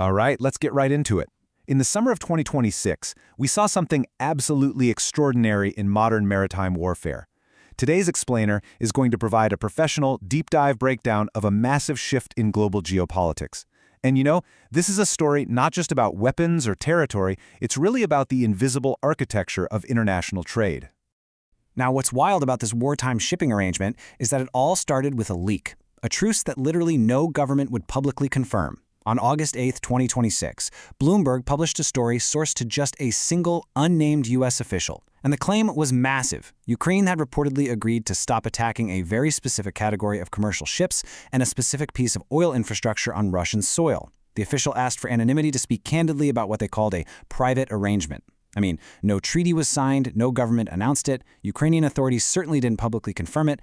All right, let's get right into it. In the summer of 2026, we saw something absolutely extraordinary in modern maritime warfare. Today's explainer is going to provide a professional, deep-dive breakdown of a massive shift in global geopolitics. And this is a story not just about weapons or territory, it's really about the invisible architecture of international trade. Now, what's wild about this wartime shipping arrangement is that it all started with a leak, a truce that literally no government would publicly confirm. On August 8, 2026, Bloomberg published a story sourced to just a single, unnamed U.S. official. And the claim was massive. Ukraine had reportedly agreed to stop attacking a very specific category of commercial ships and a specific piece of oil infrastructure on Russian soil. The official asked for anonymity to speak candidly about what they called a private arrangement. I mean, no treaty was signed, no government announced it, Ukrainian authorities certainly didn't publicly confirm it.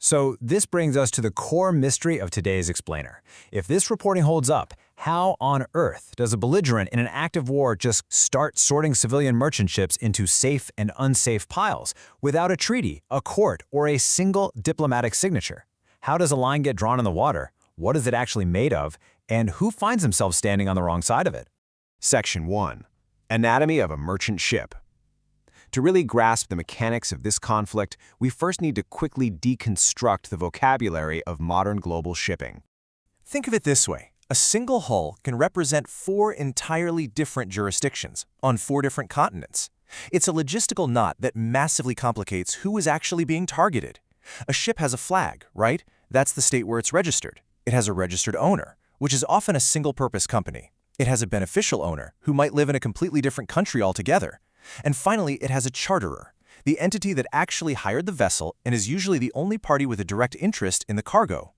So this brings us to the core mystery of today's explainer. If this reporting holds up, how on earth does a belligerent in an active war just start sorting civilian merchant ships into safe and unsafe piles without a treaty, a court, or a single diplomatic signature? How does a line get drawn in the water? What is it actually made of? And who finds themselves standing on the wrong side of it? Section 1. Anatomy of a merchant ship. To really grasp the mechanics of this conflict, we first need to quickly deconstruct the vocabulary of modern global shipping. Think of it this way. A single hull can represent 4 entirely different jurisdictions on 4 different continents. It's a logistical knot that massively complicates who is actually being targeted. A ship has a flag, right? That's the state where it's registered. It has a registered owner, which is often a single-purpose company. It has a beneficial owner, who might live in a completely different country altogether. And finally, it has a charterer, the entity that actually hired the vessel and is usually the only party with a direct interest in the cargo.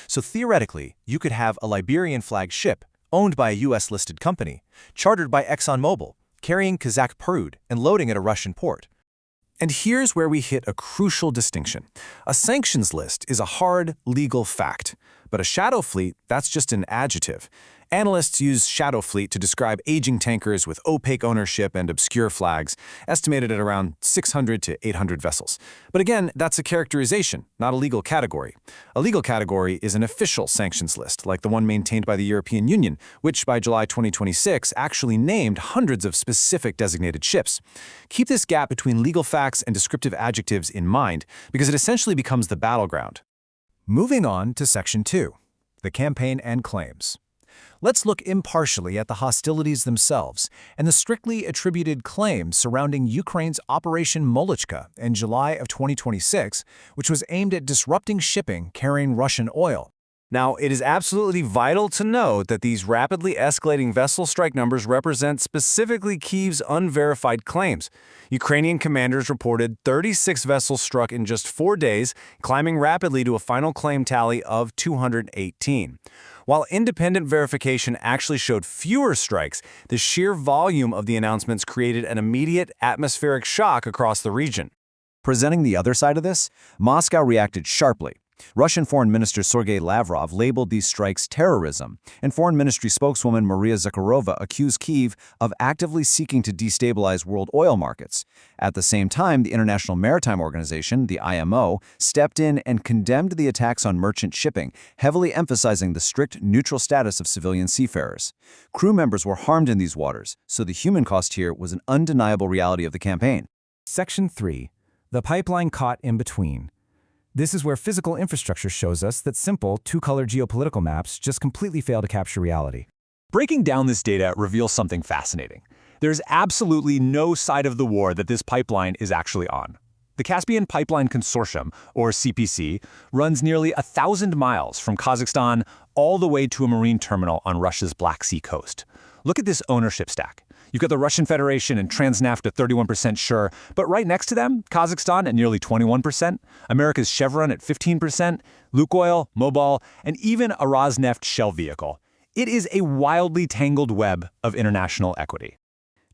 So theoretically, you could have a Liberian-flagged ship, owned by a U.S.-listed company, chartered by ExxonMobil, carrying Kazakh crude and loading at a Russian port. And here's where we hit a crucial distinction. A sanctions list is a hard, legal fact, but a shadow fleet, that's just an adjective. Analysts use shadow fleet to describe aging tankers with opaque ownership and obscure flags, estimated at around 600 to 800 vessels. But again, that's a characterization, not a legal category. A legal category is an official sanctions list, like the one maintained by the European Union, which by July 2026 actually named hundreds of specific designated ships. Keep this gap between legal facts and descriptive adjectives in mind, because it essentially becomes the battleground. Moving on to Section 2, the campaign and claims. Let's look impartially at the hostilities themselves and the strictly attributed claims surrounding Ukraine's Operation Molochka in July of 2026, which was aimed at disrupting shipping carrying Russian oil. Now, it is absolutely vital to note that these rapidly escalating vessel strike numbers represent specifically Kyiv's unverified claims. Ukrainian commanders reported 36 vessels struck in just 4 days, climbing rapidly to a final claim tally of 218. While independent verification actually showed fewer strikes, the sheer volume of the announcements created an immediate atmospheric shock across the region. Presenting the other side of this, Moscow reacted sharply. Russian Foreign Minister Sergei Lavrov labeled these strikes terrorism, and Foreign Ministry spokeswoman Maria Zakharova accused Kyiv of actively seeking to destabilize world oil markets. At the same time, the International Maritime Organization, the IMO, stepped in and condemned the attacks on merchant shipping, heavily emphasizing the strict neutral status of civilian seafarers. Crew members were harmed in these waters, so the human cost here was an undeniable reality of the campaign. Section 3, the pipeline caught in between. This is where physical infrastructure shows us that simple, two-color geopolitical maps just completely fail to capture reality. Breaking down this data reveals something fascinating. There's absolutely no side of the war that this pipeline is actually on. The Caspian Pipeline Consortium, or CPC, runs nearly 1,000 miles from Kazakhstan all the way to a marine terminal on Russia's Black Sea coast. Look at this ownership stack. You've got the Russian Federation and Transneft at 31% sure, but right next to them, Kazakhstan at nearly 21%, America's Chevron at 15%, Lukoil, Mobal, and even a Rosneft Shell vehicle. It is a wildly tangled web of international equity.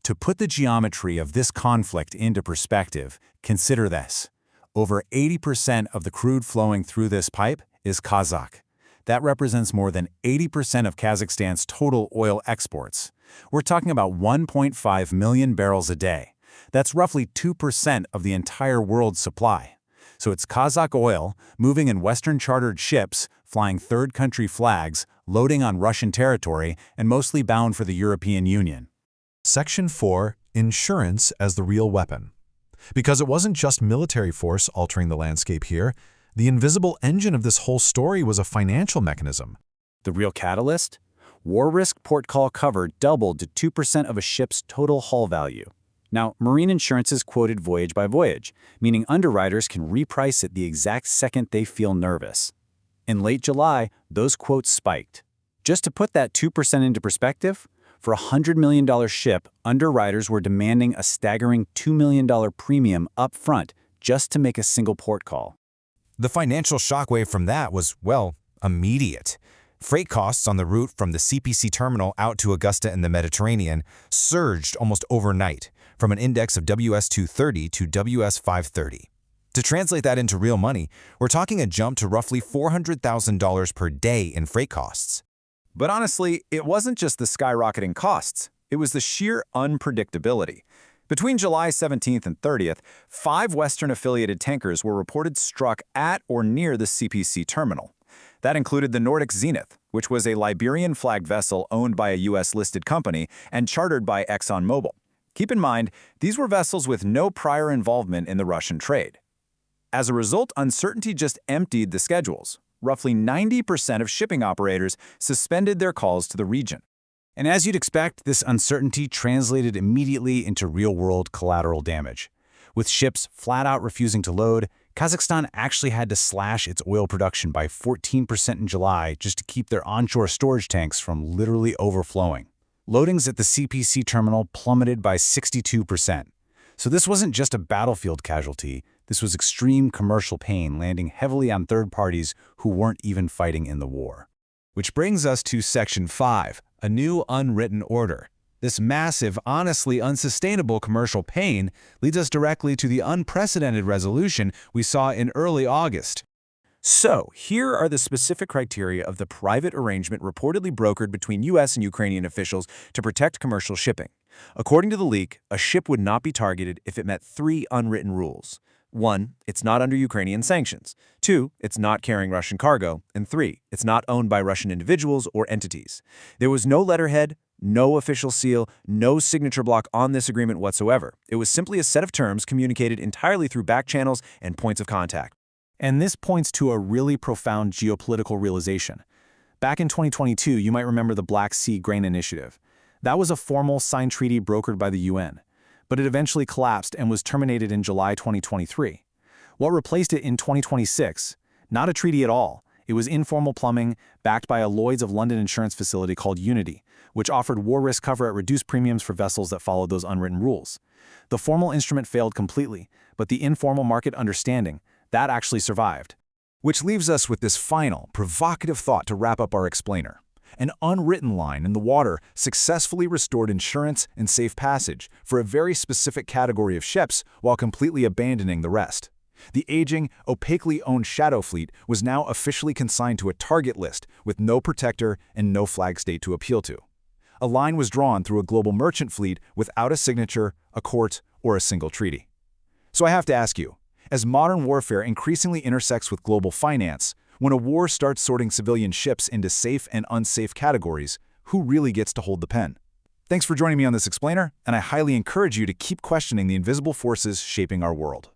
To put the geometry of this conflict into perspective, consider this. Over 80% of the crude flowing through this pipe is Kazakh. That represents more than 80% of Kazakhstan's total oil exports. We're talking about 1.5 million barrels a day. That's roughly 2% of the entire world's supply. So it's Kazakh oil moving in Western chartered ships, flying third country flags, loading on Russian territory and mostly bound for the European Union. Section 4. Insurance as the real weapon. Because it wasn't just military force altering the landscape here, the invisible engine of this whole story was a financial mechanism. The real catalyst? War risk port call cover doubled to 2% of a ship's total hull value. Now, marine insurance is quoted voyage by voyage, meaning underwriters can reprice it the exact second they feel nervous. In late July, those quotes spiked. Just to put that 2% into perspective, for a $100 million ship, underwriters were demanding a staggering $2 million premium up front just to make a single port call. The financial shockwave from that was, well, immediate. Freight costs on the route from the CPC terminal out to Augusta in the Mediterranean surged almost overnight, from an index of WS230 to WS530. To translate that into real money, we're talking a jump to roughly $400,000 per day in freight costs. But honestly, it wasn't just the skyrocketing costs. It was the sheer unpredictability. Between July 17th and 30th, 5 Western-affiliated tankers were reported struck at or near the CPC terminal. That included the Nordic Zenith, which was a Liberian-flagged vessel owned by a U.S.-listed company and chartered by ExxonMobil. Keep in mind, these were vessels with no prior involvement in the Russian trade. As a result, uncertainty just emptied the schedules. Roughly 90% of shipping operators suspended their calls to the region. And as you'd expect, this uncertainty translated immediately into real-world collateral damage. With ships flat-out refusing to load, Kazakhstan actually had to slash its oil production by 14% in July just to keep their onshore storage tanks from literally overflowing. Loadings at the CPC terminal plummeted by 62%. So this wasn't just a battlefield casualty, this was extreme commercial pain landing heavily on third parties who weren't even fighting in the war. Which brings us to Section 5, a new unwritten order. This massive, honestly unsustainable commercial pain leads us directly to the unprecedented resolution we saw in early August. So, here are the specific criteria of the private arrangement reportedly brokered between U.S. and Ukrainian officials to protect commercial shipping. According to the leak, a ship would not be targeted if it met 3 unwritten rules. 1, it's not under Ukrainian sanctions. 2, it's not carrying Russian cargo. And 3, it's not owned by Russian individuals or entities. There was no letterhead, no official seal, no signature block on this agreement whatsoever. It was simply a set of terms communicated entirely through back channels and points of contact. And this points to a really profound geopolitical realization. Back in 2022, you might remember the Black Sea Grain Initiative. That was a formal signed treaty brokered by the UN, but it eventually collapsed and was terminated in July 2023. What replaced it in 2026? Not a treaty at all. It was informal plumbing backed by a Lloyd's of London insurance facility called Unity, which offered war risk cover at reduced premiums for vessels that followed those unwritten rules. The formal instrument failed completely, but the informal market understanding, that actually survived. Which leaves us with this final, provocative thought to wrap up our explainer. An unwritten line in the water successfully restored insurance and safe passage for a very specific category of ships while completely abandoning the rest. The aging, opaquely owned shadow fleet was now officially consigned to a target list with no protector and no flag state to appeal to. A line was drawn through a global merchant fleet without a signature, a court, or a single treaty. So I have to ask you, as modern warfare increasingly intersects with global finance, when a war starts sorting civilian ships into safe and unsafe categories, who really gets to hold the pen? Thanks for joining me on this explainer, and I highly encourage you to keep questioning the invisible forces shaping our world.